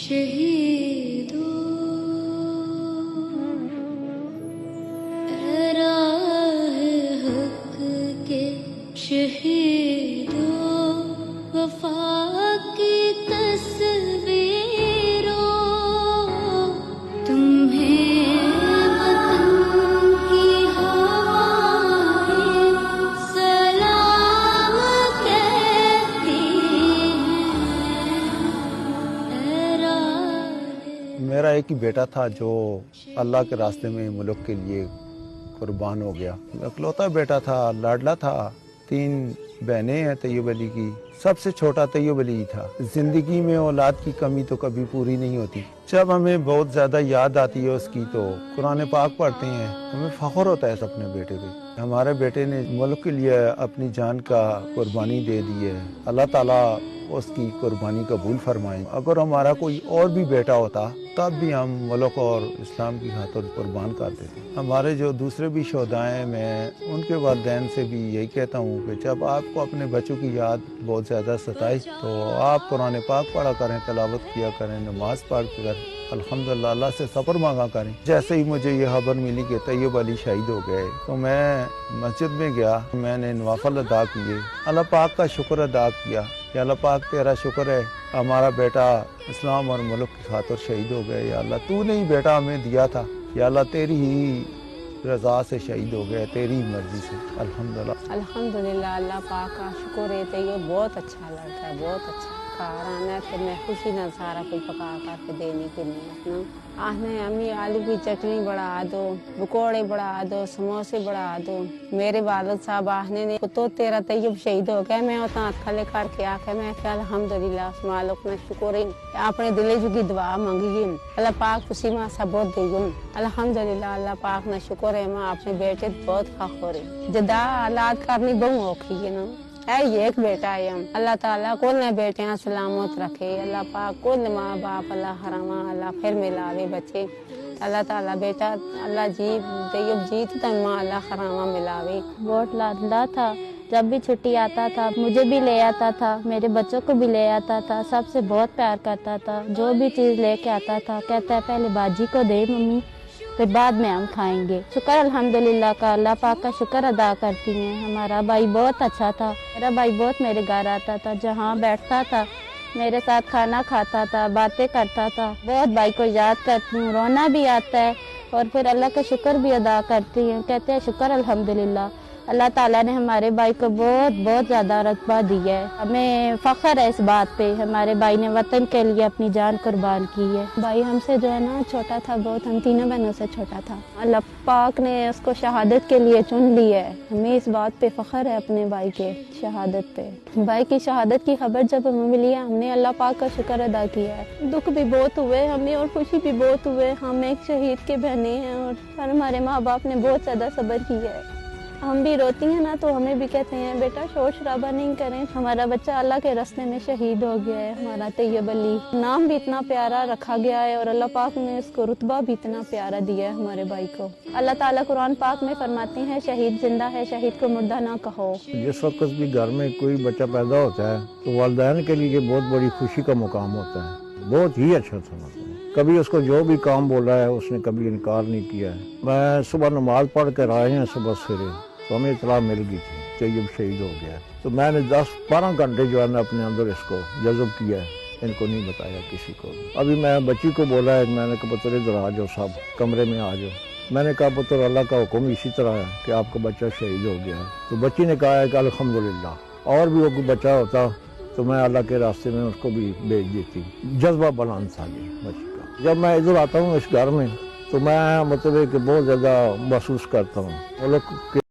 शहीदों ए राहे हक के शहीदों, वफा की तस्वीरों, तुम्हें वतन की हवाएं सलाम कहती हैं। ए राहे मेरा एक ही बेटा था जो अल्लाह के रास्ते में मुल्क के लिए कुर्बान हो गया। इकलौता बेटा था, लाडला था। 3 बहनें हैं तैयब अली की, सबसे छोटा तैयब अली था। जिंदगी में औलाद की कमी तो कभी पूरी नहीं होती। जब हमें बहुत ज्यादा याद आती है उसकी तो कुरान पाक पढ़ते हैं, हमें फख्र होता है अपने बेटे पे। हमारे बेटे ने मुल्क के लिए अपनी जान का कुर्बानी दे दी है। अल्लाह ताला उसकी कुर्बानी कबूल फरमाए। अगर हमारा कोई और भी बेटा होता तब भी हम मुल्क और इस्लाम की खातिर कुर्बान कर देते। हमारे जो दूसरे भी शोहदाएं, मैं उनके वालिदैन से भी यही कहता हूँ कि जब आपको अपने बच्चों की याद बहुत ज़्यादा सताए तो आप कुरान पाक पढ़ा करें, तिलावत किया करें, नमाज पढ़ कर अल्हम्दुलिल्लाह अल्लाह से सब्र मांगा करें। जैसे ही मुझे ये खबर मिली कि तैयब अली शहीद हो गए तो मैं मस्जिद में गया, मैंने नवाफल अदा किए, अल्लाह पाक का शुक्र अदा किया कि अल्लाह पाक तेरा शुक्र है हमारा बेटा इस्लाम और मुल्क की खातिर शहीद हो गए। या अल्लाह तूने ही बेटा हमें दिया था, या अल्लाह तेरी ही रज़ा से शहीद हो गए, तेरी ही मर्जी से। अल्हम्दुलिल्लाह अल्लाह पाक का शुक्र है। तो ये बहुत अच्छा लड़का है, बहुत अच्छा खाना है। फिर मैं खुशी ना सारा कुछ पका कर देने के लिए अपना आहने अम्मी आलू की चटनी बढ़ा दो, पकौड़े बढ़ा दो, समोसे बढ़ा दो। मेरे वालिद साहब आहने ने तो तेरा तैयब शहीद हो गया, मैं उतना खले करके आके मैं क्या अल्हम्दुलिल्लाह मालिक ने शुक्र है अपने दिले की दुआ मांगी अल्लाह पाक खुशी में सब बहुत देगी। अल्हम्दुलिल्लाह अल्लाह पाक ने शुक्र है मैं अपने बेटे बहुत खाखोर है। जदा औलाद करनी बहु औखी है ना, है ये एक बेटा है। हम अल्लाह ताला कुल ने बेटियां सलामत रखे, अल्लाह पाक कुल माँ बाप अल्लाह हरामा अल्लाह फिर मिलावे बच्चे। अल्लाह ताला बेटा अल्लाह जी तैयब जीत तो माँ अल्लाह हरामा मिलावे। बहुत लाडला था, जब भी छुट्टी आता था मुझे भी ले आता था, मेरे बच्चों को भी ले आता था, सबसे बहुत प्यार करता था। जो भी चीज़ लेके आता था कहता है पहले बाजी को दे मम्मी, फिर बाद में हम खाएंगे। शुक्र अल्हम्दुलिल्लाह का, अल्लाह पाक का शुक्र अदा करती हैं। हमारा भाई बहुत अच्छा था, मेरा भाई बहुत मेरे घर आता था, जहाँ बैठता था मेरे साथ खाना खाता था, बातें करता था। बहुत भाई को याद करती हूँ, रोना भी आता है और फिर अल्लाह का शुक्र भी अदा करती हूँ। कहते हैं शुक्र अल्हम्दुलिल्लाह अल्लाह ताला ने हमारे भाई को बहुत बहुत ज़्यादा रुतबा दिया है। हमें फ़ख्र है इस बात पे, हमारे भाई ने वतन के लिए अपनी जान कुर्बान की है। भाई हमसे जो है ना छोटा था बहुत, हम तीनों बहनों से छोटा था। अल्लाह पाक ने उसको शहादत के लिए चुन लिया है। हमें इस बात पे फ़ख्र है अपने भाई के शहादत पे। भाई की शहादत की खबर जब हमें मिली है हमने अल्लाह पाक का शुक्र अदा किया है। दुख भी बहुत हुए हमें और खुशी भी बहुत हुए। हम एक शहीद के बहने हैं और हमारे माँ बाप ने बहुत ज़्यादा सब्र किया है। हम भी रोती हैं ना तो हमें भी कहते हैं बेटा शोर शराबा नहीं करें, हमारा बच्चा अल्लाह के रास्ते में शहीद हो गया है। हमारा तैयब अली नाम भी इतना प्यारा रखा गया है और अल्लाह पाक ने इसको रुतबा भी इतना प्यारा दिया है हमारे भाई को। अल्लाह ताला कुरान पाक में फरमाते हैं शहीद जिंदा है, शहीद को मुर्दा ना कहो। जिस वक्त भी घर में कोई बच्चा पैदा होता है तो वालिदैन के लिए बहुत बड़ी खुशी का मुकाम होता है। बहुत ही अच्छा था, कभी उसको जो भी काम बोला है उसने कभी इनकार नहीं किया है। मैं सुबह नमाज पढ़ कर आए हैं सुबह सवेरे तो हमें इतला मिल गई थी तैयब शहीद हो गया। तो मैंने 10-12 घंटे जो है ना अपने अंदर इसको जज्ब किया है, इनको नहीं बताया किसी को। अभी मैं बच्ची को बोला है, मैंने कहा पुत्र इधर आ जाओ, सब कमरे में आ जाओ। मैंने कहा पुत्र अल्लाह का हुक्म इसी तरह है कि आपका बच्चा शहीद हो गया है। तो बच्ची ने कहा है कि अल्हम्दुलिल्लाह, और भी वो कोई बच्चा होता तो मैं अल्लाह के रास्ते में उसको भी भेज देती। जज्बा बुलंद था ये बच्ची का। जब मैं इधर आता हूँ इस घर में तो मैं मतलब कि बहुत ज़्यादा महसूस करता हूँ। वो लोग